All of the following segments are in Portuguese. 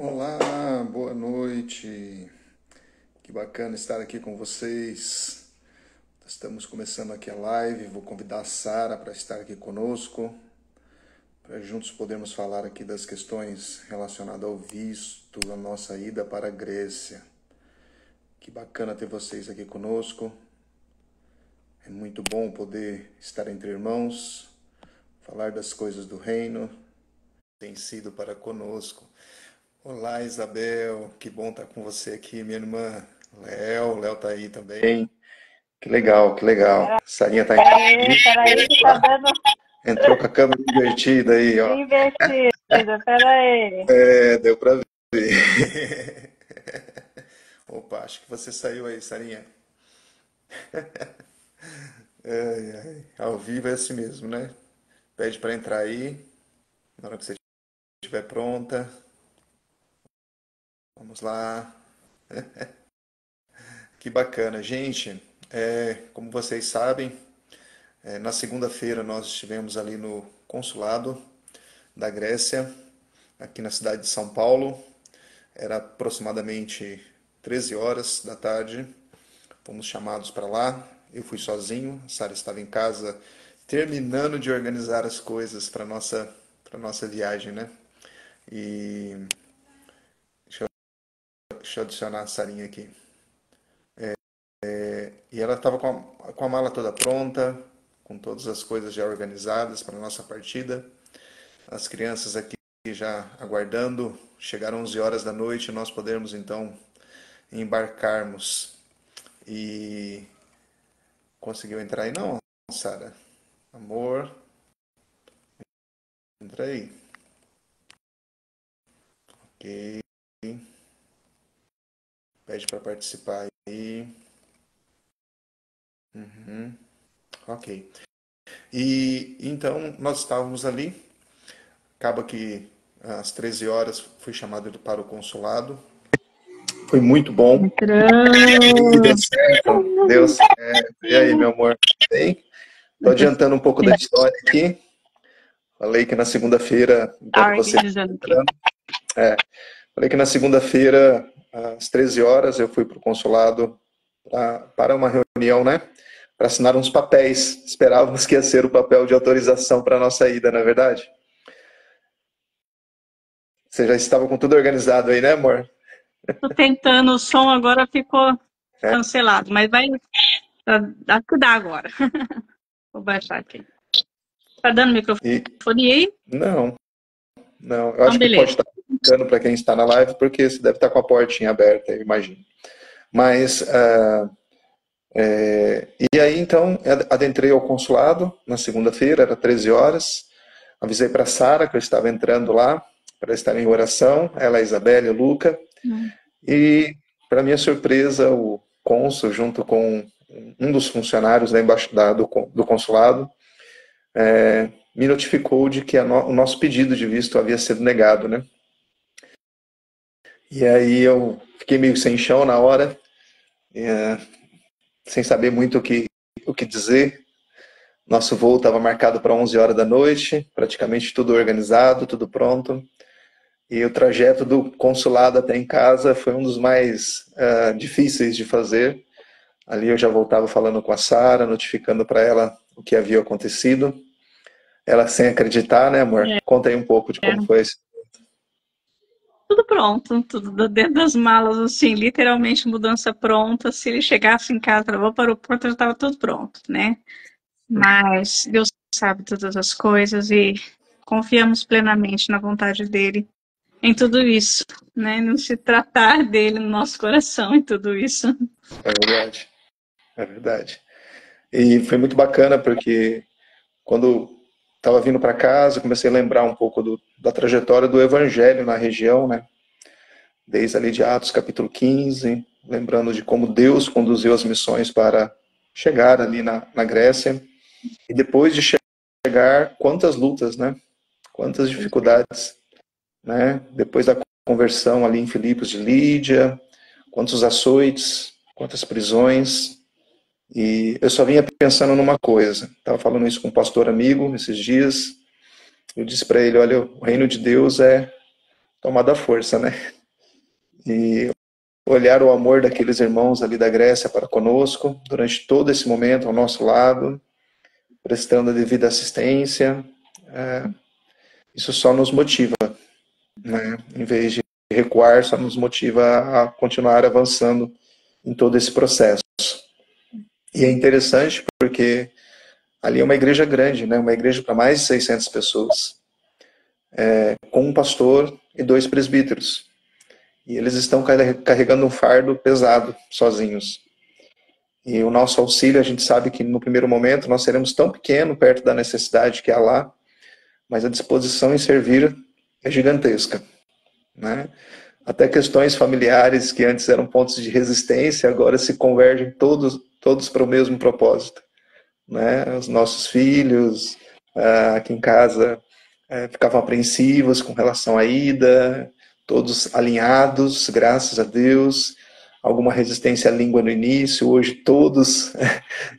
Olá, boa noite. Que bacana estar aqui com vocês. Estamos começando aqui a live. Vou convidar a Sara para estar aqui conosco, para juntos podermos falar aqui das questões relacionadas ao visto, a nossa ida para a Grécia. Que bacana ter vocês aqui conosco. É muito bom poder estar entre irmãos, falar das coisas do reino. Tem sido para conosco. Olá, Isabel, que bom estar com você aqui, minha irmã. Léo tá aí também. Que legal, que legal. Sarinha tá Peraí, que tá dando entrou com a câmera invertida aí, ó. invertida. Peraí. É, deu pra ver. Opa, acho que você saiu aí, Sarinha. Ai, ai. Ao vivo é assim mesmo, né? Pede pra entrar aí, na hora que você estiver pronta. Vamos lá. Que bacana, gente. Como vocês sabem, na segunda-feira nós estivemos ali no consulado da Grécia, aqui na cidade de São Paulo. Era aproximadamente 13 horas da tarde. Fomos chamados para lá. Eu fui sozinho, a Sara estava em casa terminando de organizar as coisas para nossa viagem, né? E deixa eu adicionar a Sarinha aqui. E ela estava com a mala toda pronta, com todas as coisas já organizadas para a nossa partida. As crianças aqui já aguardando. Chegaram 11 horas da noite, nós podermos então embarcarmos. E conseguiu entrar aí? Não, Sara. Amor, entra aí. Ok. Pede para participar aí. Uhum. Ok. E então nós estávamos ali. Acaba que às 13 horas fui chamado para o consulado. Foi muito bom. E deu Entrou. certo. Deu certo. E aí, meu amor? Bem? Estou adiantando um pouco da história aqui. Falei que na segunda-feira, Tá enquanto você organizando aqui. falei que na segunda-feira, às 13 horas, eu fui para o consulado para uma reunião, né? Para assinar uns papéis. Esperávamos que ia ser o papel de autorização para a nossa ida, não é verdade? Você já estava com tudo organizado aí, né, amor? Tô tentando, o som agora ficou É. cancelado, mas vai dar que dá agora. Vou baixar aqui. Tá dando E microfone aí? não, não. Eu Então, acho que pode beleza. estar ficando para quem está na live, porque você deve estar com a portinha aberta, eu imagino. Mas, e aí então, adentrei ao consulado na segunda-feira, era 13 horas. Avisei para Sara que eu estava entrando lá para estar em oração, ela, a Isabelle, o Luca. E, para minha surpresa, o cônsul, junto com um dos funcionários do consulado, me notificou de que o nosso pedido de visto havia sido negado, né? E aí eu fiquei meio sem chão na hora, sem saber muito o que dizer. Nosso voo estava marcado para 11 horas da noite, praticamente tudo organizado, tudo pronto. E o trajeto do consulado até em casa foi um dos mais difíceis de fazer. Ali eu já voltava falando com a Sara, notificando para ela o que havia acontecido. Ela sem acreditar, né, amor? Conta aí um pouco de como foi isso. Tudo pronto, tudo dentro das malas, assim, literalmente mudança pronta. Se ele chegasse em casa, vou para o aeroporto, já estava tudo pronto, né? Mas Deus sabe todas as coisas e confiamos plenamente na vontade dele em tudo isso, né? Não se tratar dele no nosso coração em tudo isso. É verdade, é verdade. E foi muito bacana porque quando estava vindo para casa, comecei a lembrar um pouco da trajetória do Evangelho na região, né? Desde ali de Atos capítulo 15, lembrando de como Deus conduziu as missões para chegar ali na Grécia. E depois de chegar, quantas lutas, né? Quantas dificuldades, né? Depois da conversão ali em Filipos de Lídia, quantos açoites, quantas prisões. E eu só vinha pensando numa coisa. Estava falando isso com um pastor amigo esses dias. Eu disse para ele, olha, o reino de Deus é tomado a força, né? E olhar o amor daqueles irmãos ali da Grécia para conosco, durante todo esse momento ao nosso lado, prestando a devida assistência, isso só nos motiva, né? Em vez de recuar, só nos motiva a continuar avançando em todo esse processo. E é interessante porque ali é uma igreja grande, né? Uma igreja para mais de 600 pessoas, com um pastor e 2 presbíteros. E eles estão carregando um fardo pesado, sozinhos. E o nosso auxílio, a gente sabe que no primeiro momento nós seremos tão pequeno perto da necessidade que há lá, mas a disposição em servir é gigantesca, né? Até questões familiares que antes eram pontos de resistência, agora se convergem todos para o mesmo propósito, né? Os nossos filhos, aqui em casa, ficavam apreensivos com relação à ida, todos alinhados, graças a Deus. Alguma resistência à língua no início, hoje todos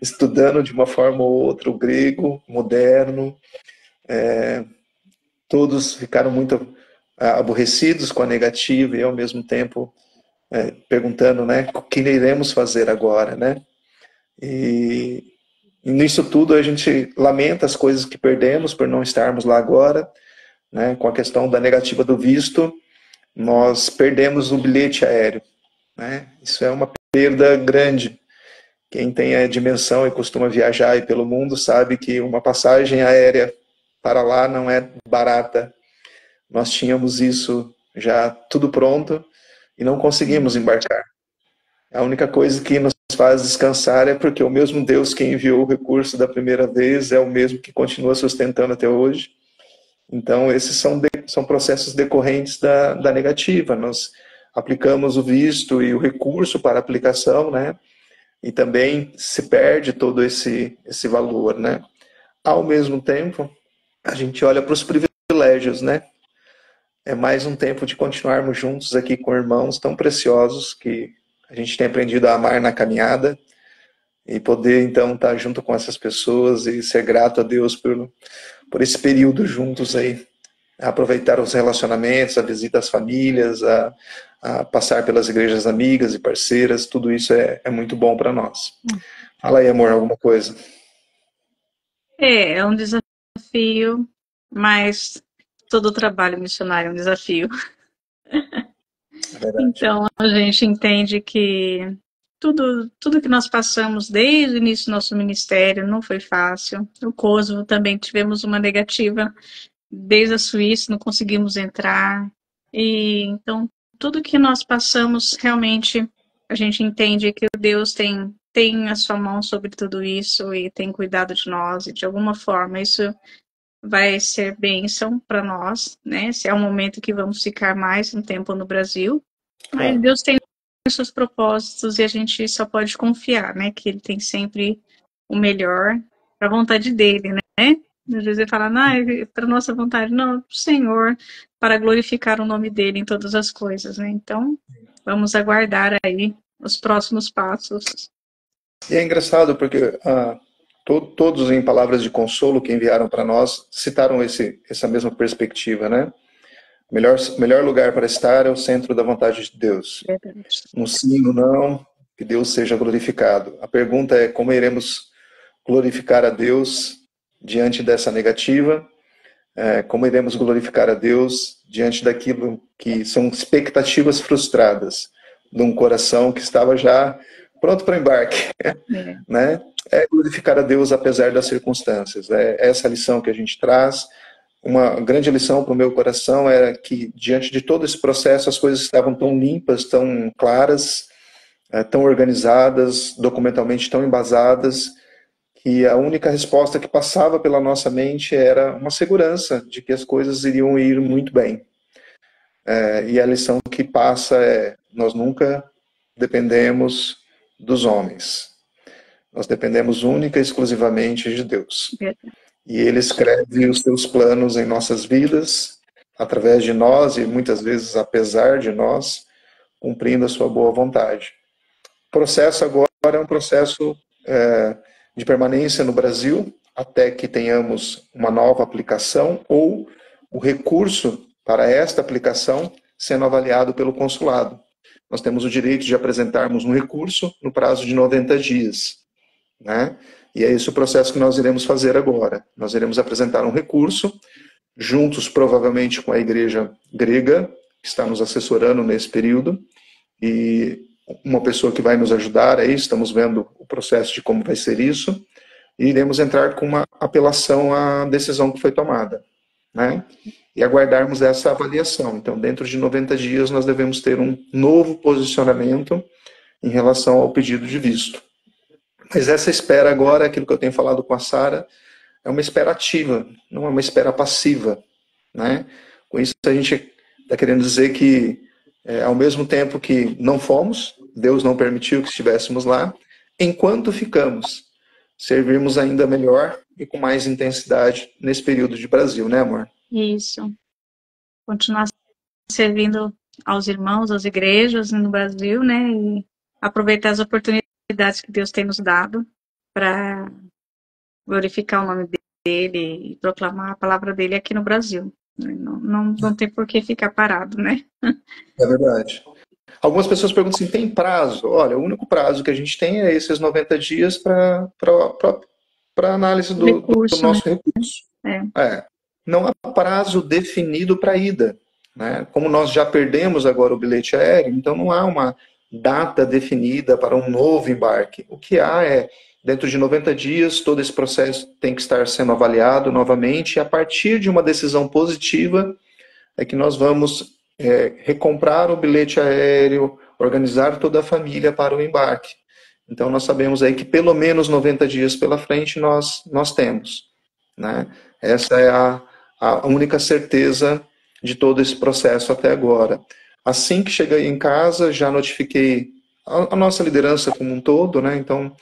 estudando de uma forma ou outra o grego moderno. Todos ficaram muito aborrecidos com a negativa e ao mesmo tempo perguntando, né, o que iremos fazer agora, né? E nisso tudo a gente lamenta as coisas que perdemos por não estarmos lá agora, né? Com a questão da negativa do visto, nós perdemos o bilhete aéreo, né? Isso é uma perda grande. Quem tem a dimensão e costuma viajar aí pelo mundo sabe que uma passagem aérea para lá não é barata. Nós tínhamos isso já tudo pronto e não conseguimos embarcar. A única coisa que nos faz descansar é porque o mesmo Deus que enviou o recurso da primeira vez é o mesmo que continua sustentando até hoje. Então, esses são processos decorrentes da negativa. Nós aplicamos o visto e o recurso para aplicação, né? E também se perde todo esse valor, né? Ao mesmo tempo, a gente olha para os privilégios, né? É mais um tempo de continuarmos juntos aqui com irmãos tão preciosos que a gente tem aprendido a amar na caminhada e poder, então, estar junto com essas pessoas e ser grato a Deus por esse período juntos aí. Aproveitar os relacionamentos, a visita às famílias, a passar pelas igrejas amigas e parceiras, tudo isso é muito bom para nós. Fala aí, amor, alguma coisa. É um desafio, mas todo trabalho missionário é um desafio. É verdade. Então, a gente entende que tudo que nós passamos desde o início do nosso ministério não foi fácil. O Kosovo também tivemos uma negativa desde a Suíça, não conseguimos entrar. E então, tudo que nós passamos, realmente, a gente entende que Deus tem a sua mão sobre tudo isso e tem cuidado de nós, e de alguma forma isso vai ser bênção para nós, né? Se é um momento que vamos ficar mais um tempo no Brasil, mas Claro. Deus tem os seus propósitos e a gente só pode confiar, né? Que Ele tem sempre o melhor para a vontade dele, né? Às vezes ele fala, não, é para nossa vontade, não, pro Senhor, para glorificar o nome dele em todas as coisas, né? Então, vamos aguardar aí os próximos passos. E é engraçado porque todos em palavras de consolo que enviaram para nós citaram essa mesma perspectiva, né? Melhor lugar para estar é o centro da vontade de Deus. Verdade. No sim, no não, que Deus seja glorificado. A pergunta é como iremos glorificar a Deus diante dessa negativa? Como iremos glorificar a Deus diante daquilo que são expectativas frustradas de um coração que estava já pronto para o embarque, né? É glorificar a Deus apesar das circunstâncias. É essa lição que a gente traz. Uma grande lição para o meu coração era que, diante de todo esse processo, as coisas estavam tão limpas, tão claras, tão organizadas, documentalmente tão embasadas, que a única resposta que passava pela nossa mente era uma segurança de que as coisas iriam ir muito bem. E a lição que passa é: nós nunca dependemos dos homens. Nós dependemos única e exclusivamente de Deus. E Ele escreve os seus planos em nossas vidas, através de nós e muitas vezes apesar de nós, cumprindo a sua boa vontade. O processo agora é um processo de permanência no Brasil, até que tenhamos uma nova aplicação ou o recurso para esta aplicação sendo avaliado pelo consulado. Nós temos o direito de apresentarmos um recurso no prazo de 90 dias, né? E é esse o processo que nós iremos fazer agora. Nós iremos apresentar um recurso, juntos provavelmente com a igreja grega, que está nos assessorando nesse período, e uma pessoa que vai nos ajudar aí, estamos vendo o processo de como vai ser isso, e iremos entrar com uma apelação à decisão que foi tomada, né? E aguardarmos essa avaliação. Então, dentro de 90 dias, nós devemos ter um novo posicionamento em relação ao pedido de visto. Mas essa espera agora, aquilo que eu tenho falado com a Sara, é uma espera ativa, não é uma espera passiva, né? Com isso, a gente está querendo dizer que, ao mesmo tempo que não fomos, Deus não permitiu que estivéssemos lá, enquanto ficamos, servirmos ainda melhor e com mais intensidade nesse período de Brasil, né, amor? Isso. Continuar servindo aos irmãos, às igrejas no Brasil, né? E aproveitar as oportunidades que Deus tem nos dado para glorificar o nome dele e proclamar a palavra dele aqui no Brasil. Não tem por que ficar parado, né? É verdade. Algumas pessoas perguntam assim, tem prazo? Olha, o único prazo que a gente tem é esses 90 dias para análise do nosso recurso. Não há prazo definido para a ida, né? Como nós já perdemos agora o bilhete aéreo, então não há uma data definida para um novo embarque. O que há é, dentro de 90 dias, todo esse processo tem que estar sendo avaliado novamente, e a partir de uma decisão positiva é que nós vamos recomprar o bilhete aéreo, organizar toda a família para o embarque. Então nós sabemos aí que pelo menos 90 dias pela frente nós temos, né? Essa é a única certeza de todo esse processo até agora. Assim que cheguei em casa, já notifiquei a nossa liderança como um todo, né? Então,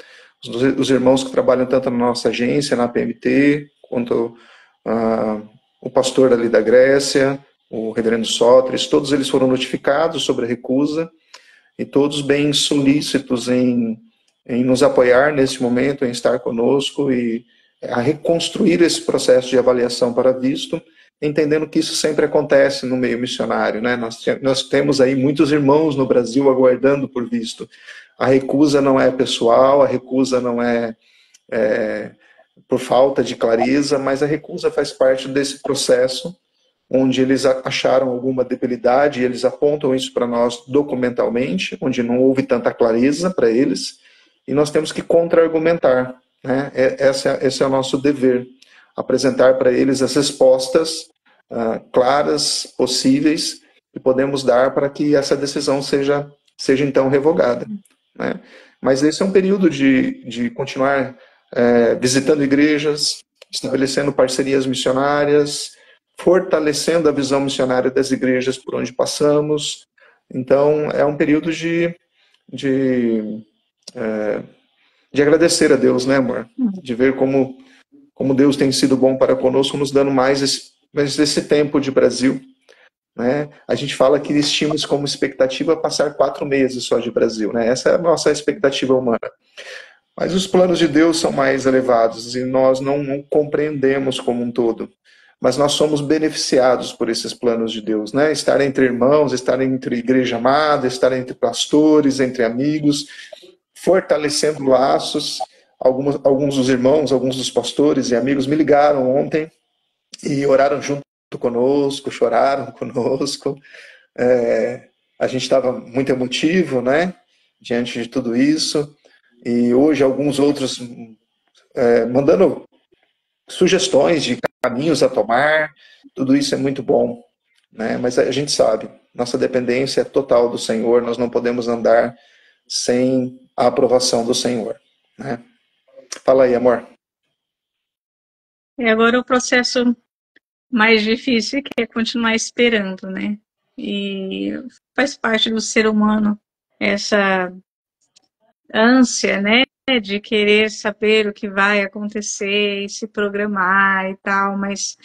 os irmãos que trabalham tanto na nossa agência, na PMT, quanto o pastor ali da Grécia, o reverendo Sóteres, todos eles foram notificados sobre a recusa, e todos bem solícitos em nos apoiar nesse momento, em estar conosco e a reconstruir esse processo de avaliação para visto, entendendo que isso sempre acontece no meio missionário, né? Nós temos aí muitos irmãos no Brasil aguardando por visto. A recusa não é pessoal, a recusa não é por falta de clareza, mas a recusa faz parte desse processo onde eles acharam alguma debilidade e eles apontam isso para nós documentalmente, onde não houve tanta clareza para eles, e nós temos que contra-argumentar, né? Esse é o nosso dever, apresentar para eles as respostas claras, possíveis, que podemos dar para que essa decisão seja então revogada, né? Mas esse é um período de continuar visitando igrejas, estabelecendo parcerias missionárias, fortalecendo a visão missionária das igrejas por onde passamos. Então, é um período de agradecer a Deus, né, amor? De ver como Deus tem sido bom para conosco, nos dando mais esse tempo de Brasil, né? A gente fala que estimamos como expectativa passar 4 meses só de Brasil, né? Essa é a nossa expectativa humana. Mas os planos de Deus são mais elevados e nós não compreendemos como um todo. Mas nós somos beneficiados por esses planos de Deus, né? Estar entre irmãos, estar entre igreja amada, estar entre pastores, entre amigos, fortalecendo laços. Alguns dos irmãos, alguns dos pastores e amigos me ligaram ontem e oraram junto conosco, choraram conosco. A gente estava muito emotivo, né? Diante de tudo isso. E hoje alguns outros mandando sugestões de caminhos a tomar. Tudo isso é muito bom, né? Mas a gente sabe, nossa dependência é total do Senhor, nós não podemos andar sem a aprovação do Senhor, né? Fala aí, amor. E agora o processo mais difícil, que é continuar esperando, né? E faz parte do ser humano essa ânsia, né? De querer saber o que vai acontecer e se programar e tal, mas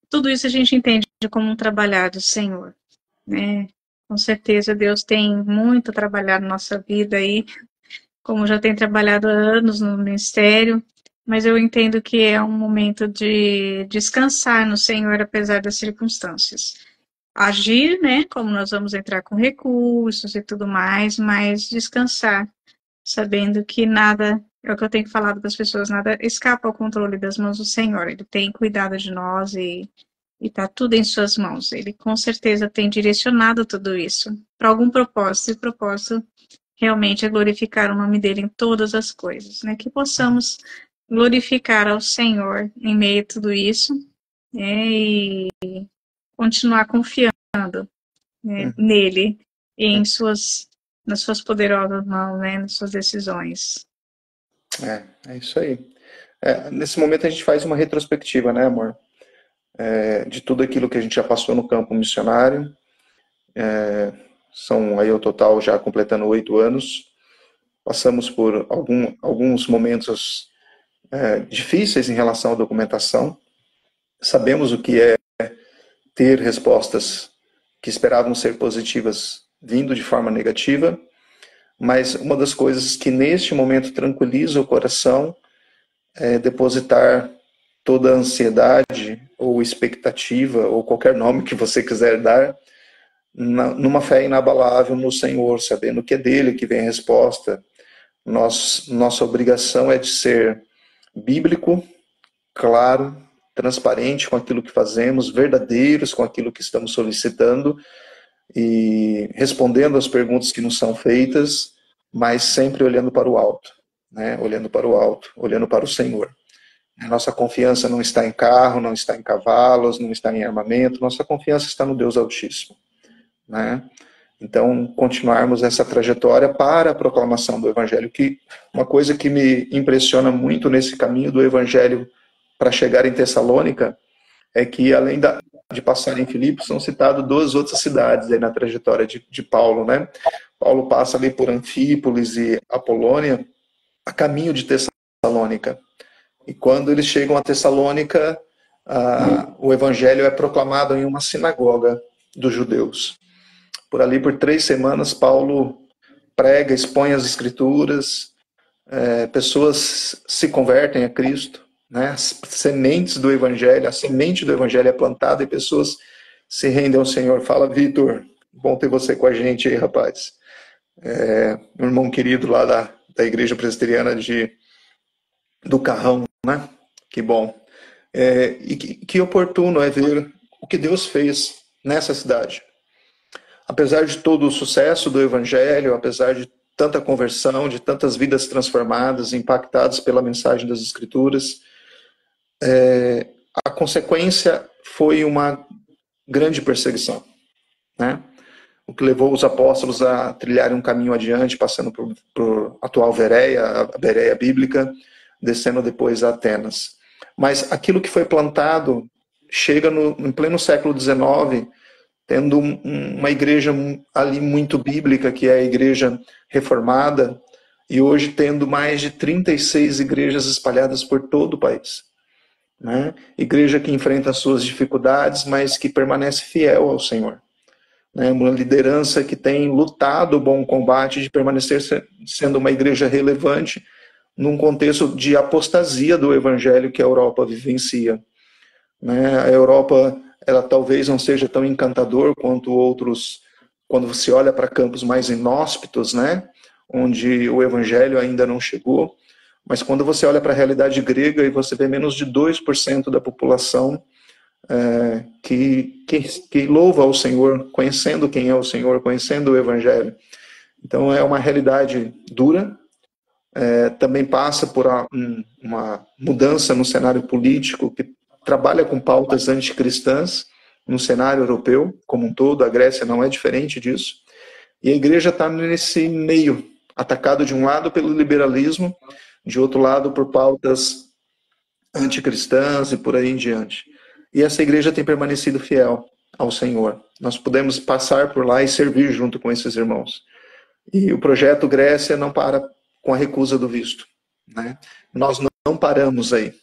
tudo isso a gente entende como um trabalhar do Senhor, né? Com certeza Deus tem muito a trabalhar na nossa vida aí, como já tem trabalhado há anos no ministério, mas eu entendo que é um momento de descansar no Senhor, apesar das circunstâncias. agir, né? Como nós vamos entrar com recursos e tudo mais, mas descansar, sabendo que nada, é o que eu tenho falado para as pessoas, nada escapa ao controle das mãos do Senhor. Ele tem cuidado de nós e está tudo em suas mãos. Ele com certeza tem direcionado tudo isso para algum propósito, e o propósito realmente é glorificar o nome dele em todas as coisas, né? Que possamos glorificar ao Senhor em meio a tudo isso, né? E continuar confiando, né, nele e em nas suas poderosas mãos, né? Nas suas decisões. É isso aí. Nesse momento a gente faz uma retrospectiva, né, amor? De tudo aquilo que a gente já passou no campo missionário. São aí o total já completando 8 anos. Passamos por alguns momentos difíceis em relação à documentação. Sabemos o que é ter respostas que esperavam ser positivas vindo de forma negativa, mas uma das coisas que neste momento tranquiliza o coração é depositar toda a ansiedade ou expectativa, ou qualquer nome que você quiser dar, numa fé inabalável no Senhor, sabendo que é dele que vem a resposta. Nossa obrigação é de ser bíblico, claro, transparente com aquilo que fazemos, verdadeiros com aquilo que estamos solicitando e respondendo às perguntas que nos são feitas, mas sempre olhando para o alto, né? Olhando para o alto, olhando para o Senhor. A nossa confiança não está em carro, não está em cavalos, não está em armamento, nossa confiança está no Deus Altíssimo, né? Então, continuarmos essa trajetória para a proclamação do Evangelho, que uma coisa que me impressiona muito nesse caminho do Evangelho para chegar em Tessalônica é que, além de passar em Filipos, são citadas 2 outras cidades aí na trajetória de Paulo, né? Paulo passa ali por Anfípolis e Apolônia, a caminho de Tessalônica. E quando eles chegam a Tessalônica, o Evangelho é proclamado em uma sinagoga dos judeus. Por ali, por 3 semanas, Paulo prega, expõe as Escrituras, pessoas se convertem a Cristo, né? As sementes do Evangelho, a semente do Evangelho é plantada e pessoas se rendem ao Senhor. Fala, Vitor, bom ter você com a gente aí, rapaz. Meu irmão querido lá da Igreja Presbiteriana do Carrão, né? Que bom. E que oportuno é ver o que Deus fez nessa cidade. Apesar de todo o sucesso do Evangelho, apesar de tanta conversão, de tantas vidas transformadas, impactadas pela mensagem das Escrituras, a consequência foi uma grande perseguição, né? O que levou os apóstolos a trilharem um caminho adiante, passando por atual Bereia, a Bereia bíblica, descendo depois a Atenas. Mas aquilo que foi plantado chega em pleno século XIX, tendo uma igreja ali muito bíblica, que é a Igreja Reformada, e hoje tendo mais de 36 igrejas espalhadas por todo o país, né? Igreja que enfrenta as suas dificuldades, mas que permanece fiel ao Senhor, né? Uma liderança que tem lutado o bom combate de permanecer sendo uma igreja relevante num contexto de apostasia do evangelho que a Europa vivencia, né? A Europa, ela talvez não seja tão encantador quanto outros, quando você olha para campos mais inóspitos, né? Onde o evangelho ainda não chegou. Mas quando você olha para a realidade grega e você vê menos de 2% da população que louva ao Senhor, conhecendo quem é o Senhor, conhecendo o Evangelho. Então é uma realidade dura, também passa por uma mudança no cenário político que trabalha com pautas anticristãs no cenário europeu como um todo, a Grécia não é diferente disso, e a igreja está nesse meio, atacado de um lado pelo liberalismo, de outro lado por pautas anticristãs e por aí em diante. E essa igreja tem permanecido fiel ao Senhor. Nós podemos passar por lá e servir junto com esses irmãos. E o projeto Grécia não para com a recusa do visto, né? Nós não paramos aí.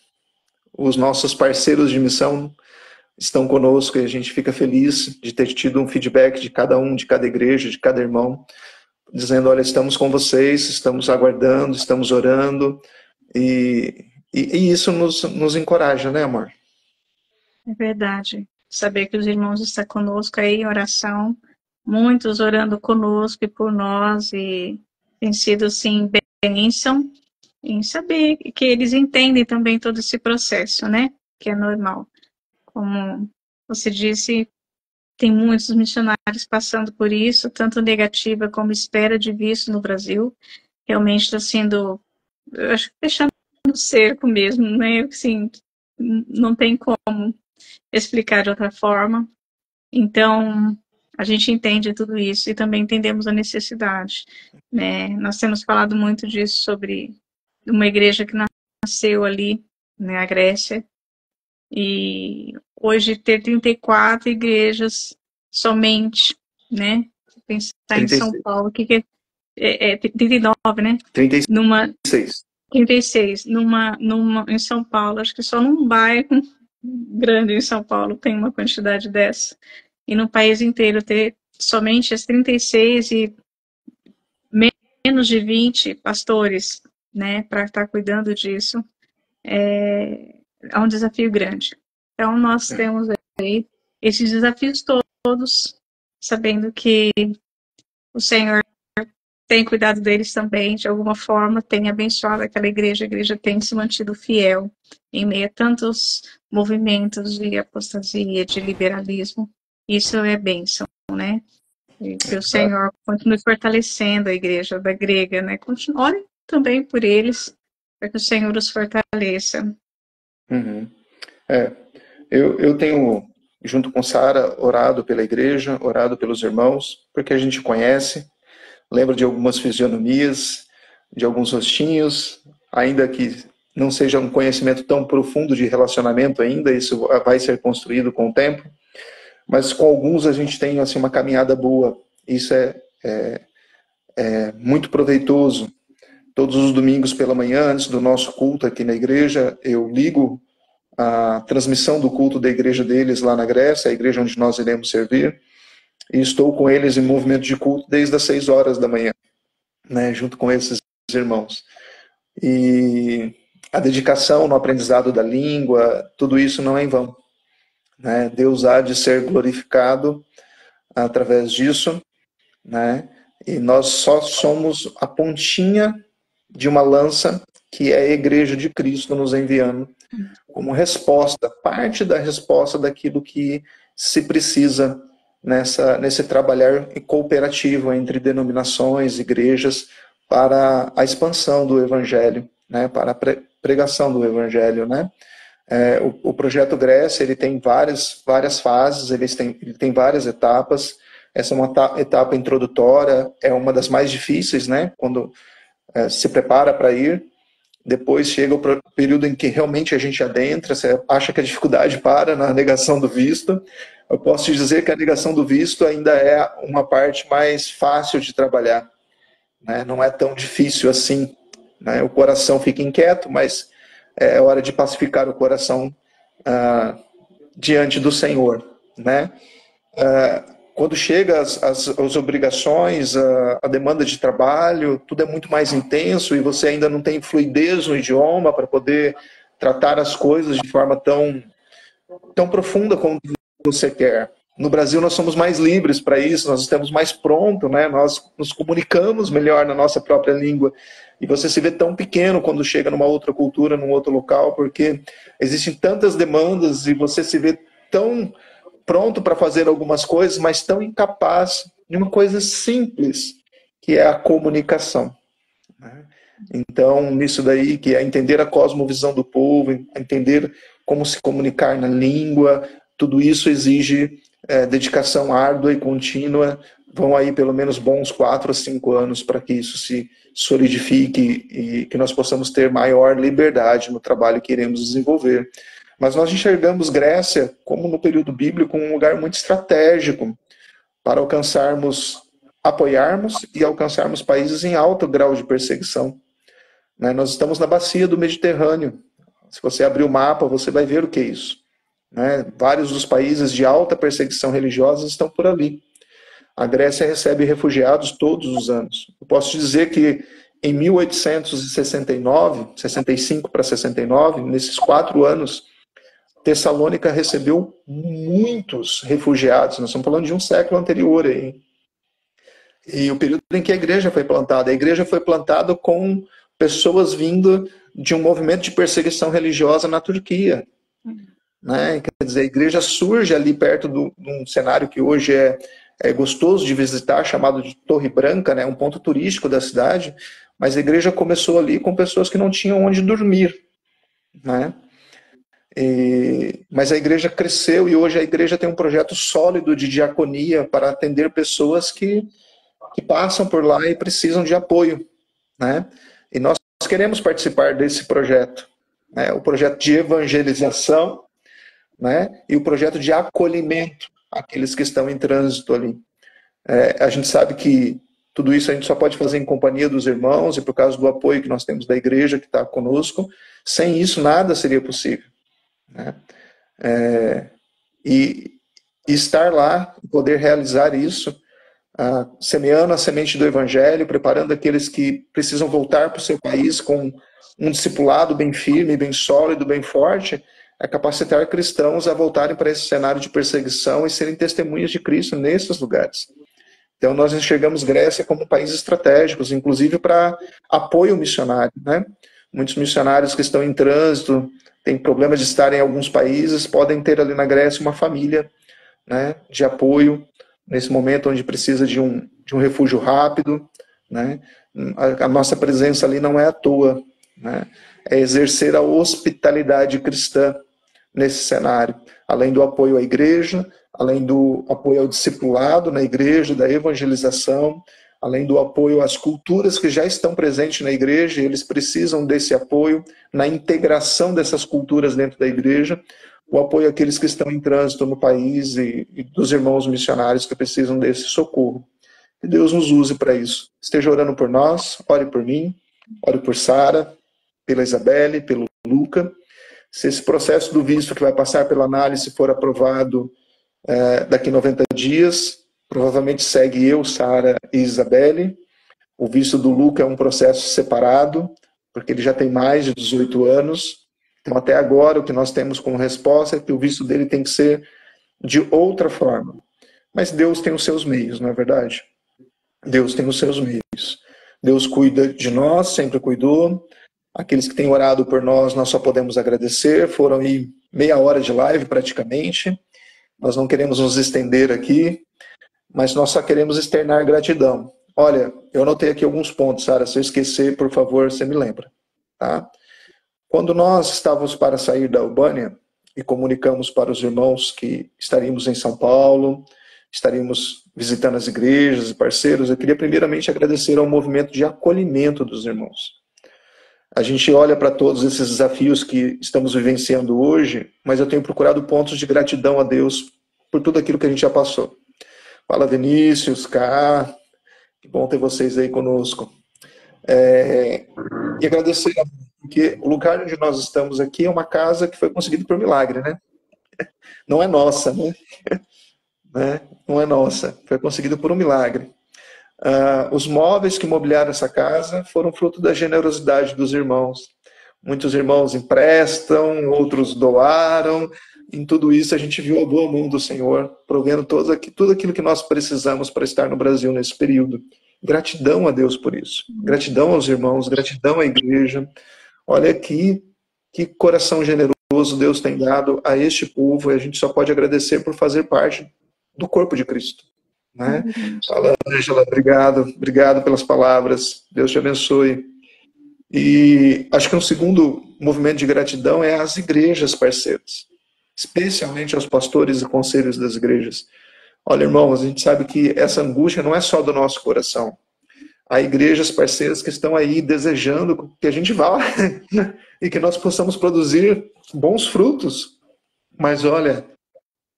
Os nossos parceiros de missão estão conosco e a gente fica feliz de ter tido um feedback de cada um, de cada igreja, de cada irmão, dizendo, olha, estamos com vocês, estamos aguardando, estamos orando, e isso nos encoraja, né, amor? É verdade. saber que os irmãos estão conosco aí em oração, muitos orando conosco e por nós, e tem sido, assim, bênção em saber que eles entendem também todo esse processo, né? Que é normal. Como você disse, tem muitos missionários passando por isso, tanto negativa como espera de visto no Brasil. Realmente está sendo, eu acho que fechando o cerco mesmo, né? Assim, não tem como explicar de outra forma. Então, a gente entende tudo isso e também entendemos a necessidade, né? Nós temos falado muito disso, sobre uma igreja que nasceu ali, né, a Grécia, e hoje ter 34 igrejas somente, né? Pensar em São 36. Paulo, que é 39, né? 36. 36, em São Paulo, acho que só num bairro grande em São Paulo tem uma quantidade dessa. E no país inteiro ter somente as 36 e menos de 20 pastores, né, para estar cuidando disso, é um desafio grande. Então, nós temos aí esses desafios todos, sabendo que o Senhor tem cuidado deles também, de alguma forma, tem abençoado aquela igreja, a igreja tem se mantido fiel em meio a tantos movimentos de apostasia, de liberalismo. Isso é bênção, né? E que o Senhor continue fortalecendo a igreja da grega, né? Continue também por eles, para que o Senhor os fortaleça. Uhum. Eu tenho, junto com Sara, orado pela igreja, orado pelos irmãos, porque a gente conhece, lembro de algumas fisionomias, de alguns rostinhos, ainda que não seja um conhecimento tão profundo de relacionamento ainda, isso vai ser construído com o tempo, mas com alguns a gente tem assim, uma caminhada boa, isso é muito proveitoso. Todos os domingos pela manhã, antes do nosso culto aqui na igreja, eu ligo a transmissão do culto da igreja deles lá na Grécia, a igreja onde nós iremos servir, e estou com eles em movimento de culto desde as 6 horas da manhã, né, junto com esses irmãos. E a dedicação no aprendizado da língua, tudo isso não é em vão, né? Deus há de ser glorificado através disso, né? E nós só somos a pontinha de uma lança que é a igreja de Cristo nos enviando como resposta, parte da resposta daquilo que se precisa nesse trabalhar cooperativo entre denominações, igrejas, para a expansão do evangelho, né, para a pregação do evangelho, né? O projeto Grécia, ele tem várias fases, ele tem várias etapas. Essa é uma etapa introdutória, é uma das mais difíceis, né, quando se prepara para ir. Depois chega o período em que realmente a gente adentra, você acha que a dificuldade para na negação do visto. Eu posso te dizer que a negação do visto ainda é uma parte mais fácil de trabalhar, né? Não é tão difícil assim, né? O coração fica inquieto, mas é hora de pacificar o coração diante do Senhor, né? Quando chega as obrigações, a demanda de trabalho, tudo é muito mais intenso e você ainda não tem fluidez no idioma para poder tratar as coisas de forma tão profunda como você quer. No Brasil nós somos mais livres para isso, nós estamos mais prontos, né? Nós nos comunicamos melhor na nossa própria língua. E você se vê tão pequeno quando chega numa outra cultura, num outro local, porque existem tantas demandas e você se vê tão pronto para fazer algumas coisas, mas tão incapaz de uma coisa simples, que é a comunicação. Então, nisso daí, que é entender a cosmovisão do povo, entender como se comunicar na língua, tudo isso exige dedicação árdua e contínua. Vão aí pelo menos bons 4 a 5 anos para que isso se solidifique e que nós possamos ter maior liberdade no trabalho que iremos desenvolver. Mas nós enxergamos Grécia, como no período bíblico, um lugar muito estratégico para apoiarmos e alcançarmos países em alto grau de perseguição. Nós estamos na bacia do Mediterrâneo. Se você abrir o mapa, você vai ver o que é isso. Vários dos países de alta perseguição religiosa estão por ali. A Grécia recebe refugiados todos os anos. Eu posso dizer que em 1869, 65 para 69, nesses 4 anos, Tessalônica recebeu muitos refugiados, nós estamos falando de um século anterior aí. E o período em que a igreja foi plantada com pessoas vindo de um movimento de perseguição religiosa na Turquia. Né? Quer dizer, a igreja surge ali perto de um cenário que hoje é gostoso de visitar, chamado de Torre Branca, né? Um ponto turístico da cidade, mas a igreja começou ali com pessoas que não tinham onde dormir. Né? Mas a igreja cresceu e hoje a igreja tem um projeto sólido de diaconia para atender pessoas que passam por lá e precisam de apoio. Né? E nós queremos participar desse projeto. Né? O projeto de evangelização, né? E o projeto de acolhimento àqueles que estão em trânsito ali. A gente sabe que tudo isso a gente só pode fazer em companhia dos irmãos e por causa do apoio que nós temos da igreja que está conosco. Sem isso, nada seria possível. Né? E estar lá, poder realizar isso, semeando a semente do evangelho, preparando aqueles que precisam voltar para o seu país com um discipulado bem firme, bem sólido, bem forte, é capacitar cristãos a voltarem para esse cenário de perseguição e serem testemunhas de Cristo nesses lugares. Então nós enxergamos Grécia como um país estratégico, inclusive para apoio missionário. Né? Muitos missionários que estão em trânsito, têm problemas de estar em alguns países, podem ter ali na Grécia uma família, né, de apoio, nesse momento onde precisa de um refúgio rápido. Né? A nossa presença ali não é à toa, né? É exercer a hospitalidade cristã nesse cenário, além do apoio à igreja, além do apoio ao discipulado na igreja, da evangelização, além do apoio às culturas que já estão presentes na igreja, e eles precisam desse apoio na integração dessas culturas dentro da igreja, o apoio àqueles que estão em trânsito no país e dos irmãos missionários que precisam desse socorro. Que Deus nos use para isso. Esteja orando por nós, ore por mim, ore por Sara, pela Isabelle, pelo Luca. Se esse processo do visto que vai passar pela análise for aprovado daqui 90 dias, provavelmente segue eu, Sara e Isabelle. O visto do Luca é um processo separado, porque ele já tem mais de 18 anos. Então, até agora, o que nós temos como resposta é que o visto dele tem que ser de outra forma. Mas Deus tem os seus meios, não é verdade? Deus tem os seus meios. Deus cuida de nós, sempre cuidou. Aqueles que têm orado por nós, nós só podemos agradecer. Foram aí meia hora de live, praticamente. Nós não queremos nos estender aqui, mas nós só queremos externar gratidão. Olha, eu anotei aqui alguns pontos, Sara. Se eu esquecer, por favor, você me lembra. Tá? Quando nós estávamos para sair da Albânia e comunicamos para os irmãos que estaríamos em São Paulo, estaríamos visitando as igrejas e parceiros, eu queria primeiramente agradecer ao movimento de acolhimento dos irmãos. A gente olha para todos esses desafios que estamos vivenciando hoje, mas eu tenho procurado pontos de gratidão a Deus por tudo aquilo que a gente já passou. Fala, Vinícius, Cá, que bom ter vocês aí conosco. E agradecer, porque o lugar onde nós estamos aqui é uma casa que foi conseguida por milagre, né? Não é nossa, né? Não é nossa, foi conseguido por um milagre. Os móveis que mobiliaram essa casa foram fruto da generosidade dos irmãos. Muitos irmãos emprestam, outros doaram. Em tudo isso a gente viu a boa mão do Senhor, provendo tudo aquilo que nós precisamos para estar no Brasil nesse período. Gratidão a Deus por isso. Gratidão aos irmãos, gratidão à igreja. Olha aqui, que coração generoso Deus tem dado a este povo, e a gente só pode agradecer por fazer parte do corpo de Cristo. Né? Fala, Ângela, obrigado pelas palavras, Deus te abençoe. E acho que um segundo movimento de gratidão é às igrejas parceiras, especialmente aos pastores e conselhos das igrejas. Olha, irmãos, a gente sabe que essa angústia não é só do nosso coração. Há igrejas parceiras que estão aí desejando que a gente vá e que nós possamos produzir bons frutos. Mas olha,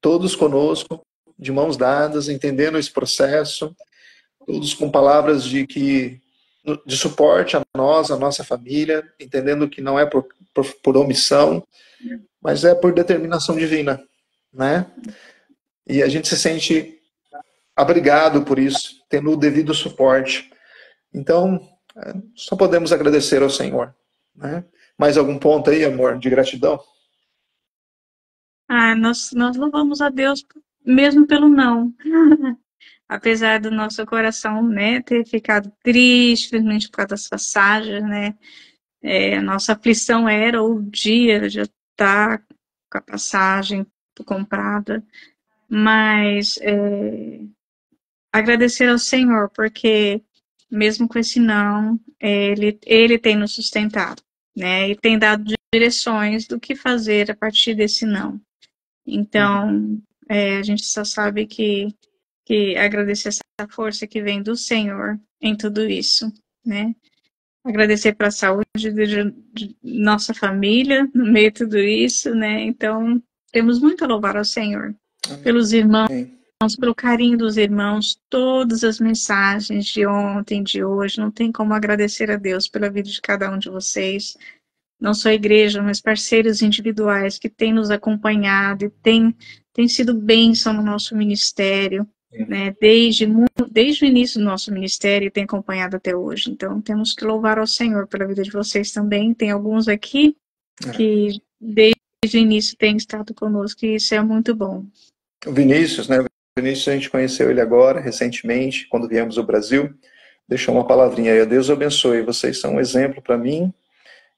todos conosco, de mãos dadas, entendendo esse processo, todos com palavras de suporte a nós, a nossa família, entendendo que não é por omissão, mas é por determinação divina, né? E a gente se sente abrigado por isso, tendo o devido suporte. Então, só podemos agradecer ao Senhor, né? Mais algum ponto aí, amor, de gratidão? Nós louvamos a Deus mesmo pelo não. Apesar do nosso coração, né, ter ficado triste, principalmente por causa das passagens, né? A nossa aflição era o dia de estar com a passagem comprada, mas agradecer ao Senhor, porque mesmo com esse não, ele tem nos sustentado, né? E tem dado direções do que fazer a partir desse não. Então, a gente só sabe que agradecer essa força que vem do Senhor em tudo isso, né? Agradecer para a saúde de nossa família no meio de tudo isso, né? Então, temos muito a louvar ao Senhor pelos irmãos, Amém. pelo carinho dos irmãos, todas as mensagens de ontem, de hoje, não tem como agradecer a Deus pela vida de cada um de vocês. Não só a igreja, mas parceiros individuais que têm nos acompanhado e têm sido bênção no nosso ministério, né? Desde o início do nosso ministério e tem acompanhado até hoje. Então, temos que louvar ao Senhor pela vida de vocês também. Tem alguns aqui que desde o início têm estado conosco e isso é muito bom. O Vinícius, né? O Vinícius, a gente conheceu ele agora, recentemente, quando viemos ao Brasil. Deixou uma palavrinha aí. Deus abençoe. Vocês são um exemplo para mim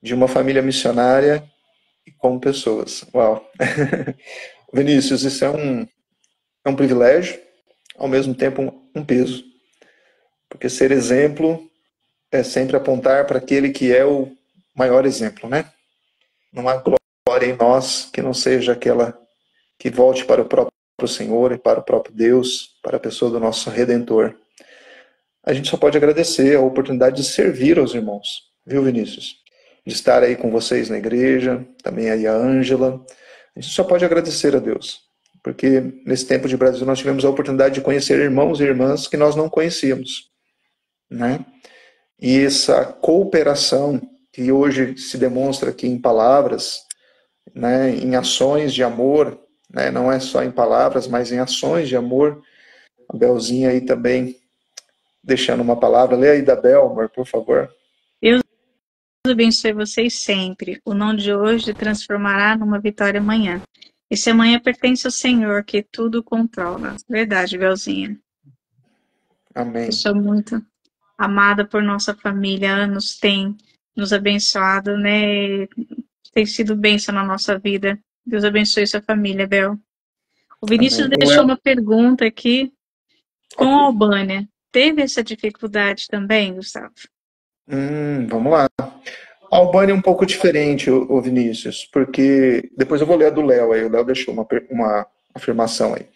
de uma família missionária e como pessoas. Uau! Vinícius, isso é um privilégio, ao mesmo tempo um peso. Porque ser exemplo é sempre apontar para aquele que é o maior exemplo, né? Não há glória em nós que não seja aquela que volte para o próprio Senhor e para o próprio Deus, para a pessoa do nosso Redentor. A gente só pode agradecer a oportunidade de servir aos irmãos, viu, Vinícius? De estar aí com vocês na igreja, também aí a Ângela. A gente só pode agradecer a Deus, porque nesse tempo de Brasil nós tivemos a oportunidade de conhecer irmãos e irmãs que nós não conhecíamos, né? E essa cooperação que hoje se demonstra aqui em palavras, né, em ações de amor, né, não é só em palavras, mas em ações de amor. A Belzinha aí também deixando uma palavra. Lê aí da Bel, amor, por favor. Deus abençoe vocês sempre. O não de hoje transformará numa vitória amanhã. Esse amanhã pertence ao Senhor, que tudo controla. Verdade, Belzinha. Eu Amém. sou muito amada por nossa família, anos tem nos abençoado, né? Tem sido bênção na nossa vida. Deus abençoe sua família, Bel. O Vinícius Amém. deixou uma pergunta aqui com a Ok. Albânia. Teve essa dificuldade também, Gustavo? Vamos lá. A Albânia é um pouco diferente, o Vinícius, porque depois eu vou ler a do Léo aí. O Léo deixou uma afirmação aí.